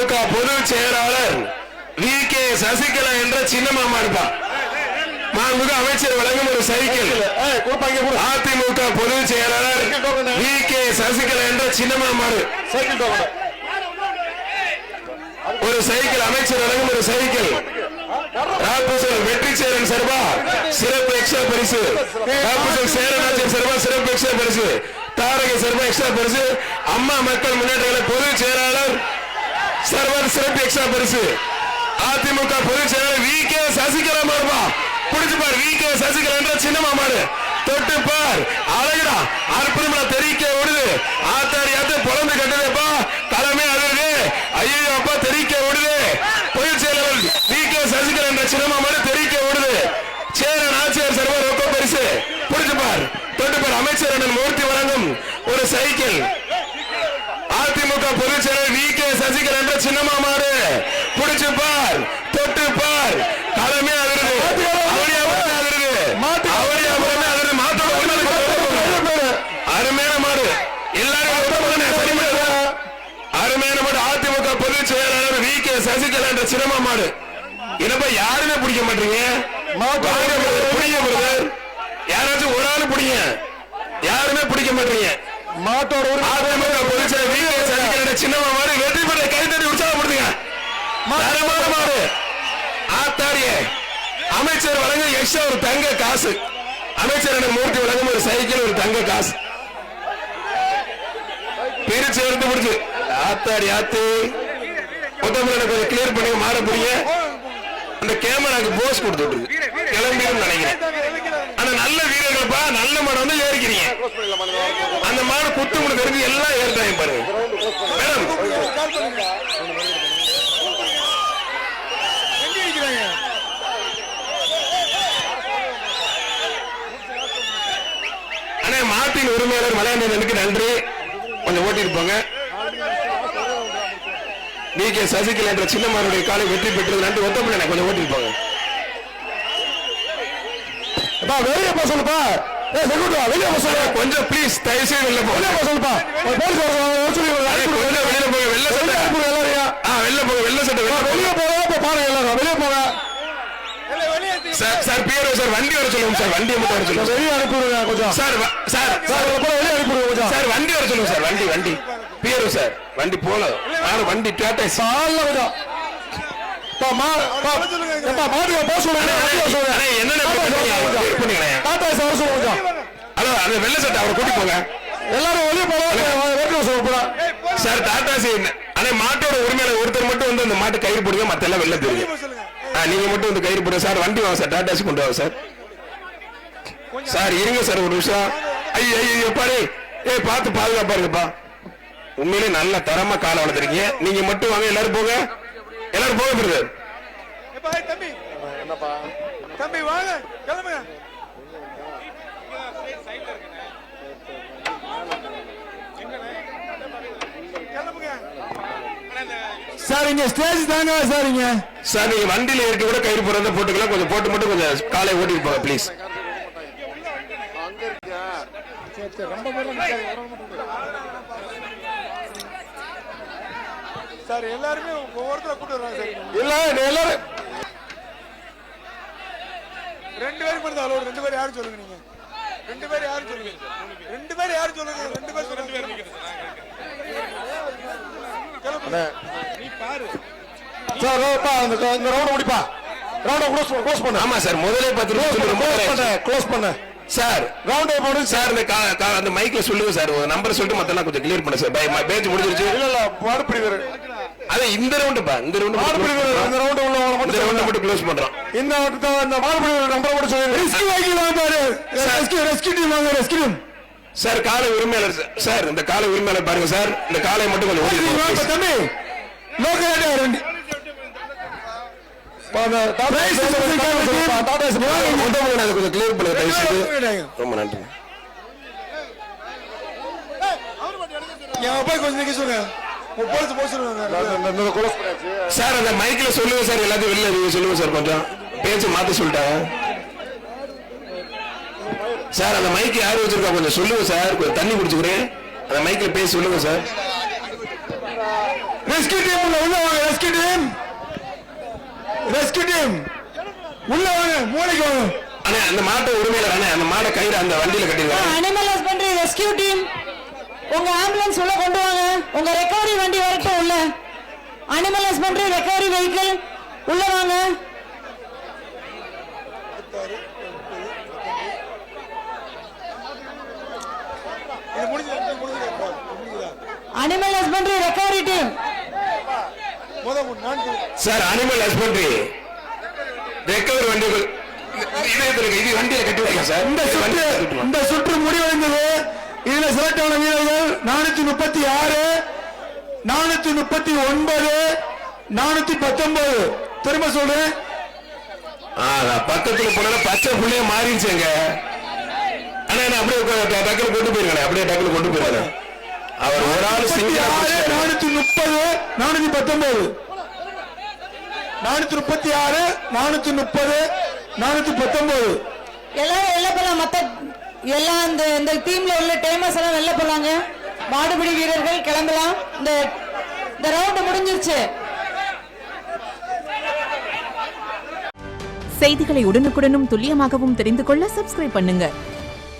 அதிமுக பொதுச் செயலாளர் VK சசிகலா என்ற சின்னமாமா இருப்பார். மாண்புமிகு அமைச்சர் வழங்கும் ஒரு சைக்கிள். அதிமுக பொதுச் செயலாளர் VK சசிகலா என்ற சின்னமாமா ஒரு சைக்கிள். அமைச்சர் வழங்கும் ஒரு சைக்கிள். ராபுசல் வெற்றி சேரன் சர்வா சிறப்பு எக்ஸ்ட்ரா பரிசு. ராபுசல் சேரநாச்சன் சர்வா சிறப்பு எக்ஸ்ட்ரா பரிசு. தாரக சர்வா எக்ஸ்ட்ரா பரிசு. அம்மா மக்கள் முன்னேற்ற பொதுச் செயலாளர் சர்வர் சிறப்பு எக்ஸ்ட்ரா பரிசு. அதிமுக பொதுச் செயலாளர் VK சசிகலா மாறுபா புடிச்சு பார். VK சசிகலா என்ற சின்னமா மாறு. தொட்டு பார். அழகுடா அற்புதமா தெரிக்க ஓடுது. ஆத்தாடி ஆத்து பொழந்து கட்டுதேப்பா. தலைமை அதிர்வு. ஐயோ அப்பா தெரிக்க ஓடுது. பொதுச் செயலாளர் VK சசிகலா என்ற சின்னமா மாறு தெரிக்க ஓடுது. சேரன் ஆட்சியர் சர்வர் ரொக்க பரிசு. புடிச்சு பார். தொட்டு பார். அமைச்சர் அண்ணன் மூர்த்தி வழங்கும் ஒரு சைக்கிள். அதிமுக பொதுச் செயலாளர் VK சசிகலா என்ற சின்னமா மாறு. புடிச்சு பார். தொட்டு பார். தலைமை அதிர்வு. அருமையான மாடு. எல்லாரும் அருமையான மாடு. அதிமுக பொதுச் செயலாளர் VK சசிகலா என்ற சின்னமா மாடு. என்னப்பா யாருமே பிடிக்க மாட்டீங்க. யாராச்சும் ஒரு ஆளு பிடிங்க. யாருமே பிடிக்க மாட்டீங்க. மாட்டோட அதிமுக பொதுச் செயலாளர் VK சசிகலா என்ற சின்னமா மாடு வெற்றி பெற்ற கைத்தறி உற்சாகப்படுத்துங்க. தரமான மாடு. ஆத்தாடியே அமைச்சர் வழங்க எக்ஸ்ட்ரா ஒரு தங்க காசு. அமைச்சர் மூர்த்தி வழங்கும் ஒரு சைக்கிள் ஒரு தங்க காசு. பிரிச்சு எடுத்து முடிச்சு ஆத்தாடி ஆத்து கொஞ்சம் கிளியர் பண்ணி மாற புரிய அந்த கேமராக்கு போஸ் கொடுத்துட்டு கிளம்பிடும் நினைக்கிறேன். ஆனா நல்ல வீரர்கள்ப்பா. நல்ல மாடு வந்து ஏறிக்கிறீங்க. அந்த மாடு குத்து முன்னு தெரிஞ்சு எல்லாம் ஏறிட்டாங்க பாருங்க மேடம். மாட்டின் உரிமையாளர் மலையாளனுக்கு நன்றி. கொஞ்சம் ஓட்டிட்டு போங்க. VK சசிகலா என்ற சின்னமாருடைய காலை வெற்றி பெற்றது நன்றி. ஒத்தப்பட கொஞ்சம் ஓட்டிட்டு போங்க. வெளியே போ சொல்லுப்பா. வெளியே போ சொல்ல கொஞ்சம் ப்ளீஸ் தயவு செய்து வெளில போ. வெளியே போ சொல்லுப்பா. வெளியில போங்க. வெள்ள சட்டை வெளில போங்க. வெள்ள சட்டை வெளியே போக பாருங்க. எல்லாரும் வெளியே போங்க. சார் பியரோ சார் வண்டி வர சொல்லுங்க சார். வண்டியை மட்டும் வர சொல்லுங்க. வெளியே அனுப்பிடுங்க கொஞ்சம். சார் சார் வெளியே அனுப்பிடுங்க கொஞ்சம். சார் வண்டி வர சொல்லுங்க சார். வண்டி பியரோ சார் வண்டி போல வண்டி டாடா சால்ல கொஞ்சம். ஹலோ அந்த வெள்ள சட்டை அவரை கூட்டி போங்க. எல்லாரும் வெளியே போங்க சார். டாடா அண்ணே மாட்டோட உரிமையாளர் ஒருத்தர் மட்டும் வந்து அந்த மாட்டு கயிறு போடுங்க. மத்த எல்லாம் வெளில தெரியும். நீங்க மட்டும் வந்து கயிறு போடுங்க சார். வண்டி வாங்க சார். டாடாசி கொண்டு வாங்க சார். சார் இருங்க சார் ஒரு நிமிஷம். ஐயோ பாரு. பார்த்து பாதுகாப்பா இருங்கப்பா. உண்மையிலே நல்ல தரமா காலை வளர்த்துறீங்க. நீங்க மட்டும் வாங்க. எல்லாரும் போங்க. எல்லாரும் போக பிரதர். என்னப்பா தம்பி வாங்க கிளம்புங்க. சார் இங்க ஸ்டேஜ் தாங்க சார். இங்க சார் நீங்க வண்டியில இருக்க கூட கயிறு போறத போட்டுக்கலாம். கொஞ்சம் போட்டு மட்டும் கொஞ்சம் காலை ஓட்டிட்டு போங்க ப்ளீஸ். சார் எல்லாருமே ஒவ்வொருத்தர கூட்டு வராங்க சார். எல்லாரும் 2 பேருக்கு மட்டும் அலோட். 2 பேர் யாரும் சொல்லுங்க. நீங்க 2 பேர் யாரும் சொல்லுங்க. 2 பேர் யாரும் சொல்லுங்க. 2 பேர் நீ பாரு சார். இந்த ரவுண்ட் முடிப்பா. ரவுண்ட் க்ளோஸ் பண்ணு. ஆமா சார் முதலே 10 நிமிஷம் க்ளோஸ் பண்ணு சார். ரவுண்ட் போடு சார். அந்த மைக்ல சொல்லுங்க சார். ஒரு நம்பர் சொல்லிட்டு மத்தெல்லாம் கொஞ்சம் கிளியர் பண்ணு சார். பேட்ச் முடிஞ்சிருச்சு. இல்ல மாடுபிடிவர். அது இந்த ரவுண்டுப்பா. இந்த ரவுண்ட் மாடுபிடிவர். இந்த ரவுண்ட் உள்ள மட்டும் இந்த ரவுண்ட் மட்டும் க்ளோஸ் பண்றோம். இந்த மாடுபிடிவர் நம்பர் மட்டும் சொல்லுங்க. ரெஸ்கியூ வாங்கிடலாம் பாரு. ரெஸ்கியூ டீம் வாங்க. Rescue sir. காலை உரிமையாளர் சார். இந்த காலை உரிமையாளர் பாருங்க சார். இந்த காலை மட்டும் கொஞ்சம் ஓடி தம்பி லோக்கல் ரெண்டு கொஞ்சம் கிளியர் பண்ணுங்க. ரொம்ப நன்றி. சார் அந்த மைக்ல சொல்லுங்க சார். எல்லாத்தையும் வெளில நீங்க சொல்லுங்க சார். கொஞ்சம் பேச்சு மாத்த சொல்லிட்டாங்க சார். அந்த மைக் யாரு வச்சிருக்கா கொஞ்சம் சொல்லுங்க சார். கொஞ்சம் தண்ணி குடிச்சுக்கிறேன். அந்த மைக்ல பேசி சொல்லுங்க சார். ரெஸ்கியூ டீம் உள்ள வாங்க. ரெஸ்கியூ டீம் உள்ள வாங்க. மூளைக்கு வாங்க. அண்ணே அந்த மாட்டை உரிமையில அண்ணே அந்த மாடை கயிறு அந்த வண்டியில கட்டிடுவாங்க. அனிமல் ஹஸ்பண்டரி ரெஸ்கியூ டீம் உங்க ஆம்புலன்ஸ் உள்ள கொண்டு வாங்க. உங்க ரெக்கவரி வண்டி வரட்டும் உள்ள. அனிமல் ஹஸ்பண்டரி ரெக்கவரி வெஹிக்கிள் உள்ள வாங்க. Animal husbandry recovery team sir animal husbandry recovery வண்டிகள் இது வண்டியில கட்டி வைக்க சார். இந்த சுற்று முடிவடைந்தது. இதுல செலக்ட் ஆன வீரர்கள் 436, 439, 419. திரும்ப சொல்றேன். பக்கத்துல போன பச்சை புள்ளைய மாறிடுச்சுங்க. ஆனா அப்படியே டக்குனு கொண்டு போயிருக்கேன். அப்படியே டக்குனு கொண்டு போயிருக்கேன். அவர் ஒரு ஆள் 430, 419, 436, 430, 419. எல்லாரும் வெளில போலாம். மத்த எல்லாம் இந்த டீம்ல உள்ள டைமர்ஸ் எல்லாம் வெளில போலாங்க. மாடுபிடி வீரர்கள் கிளம்பலாம். இந்த ரவுண்ட் முடிஞ்சிருச்சு. செய்திகளை உடனுக்குடனும் துல்லியமாகவும் தெரிந்து கொள்ள சப்ஸ்கிரைப் பண்ணுங்க.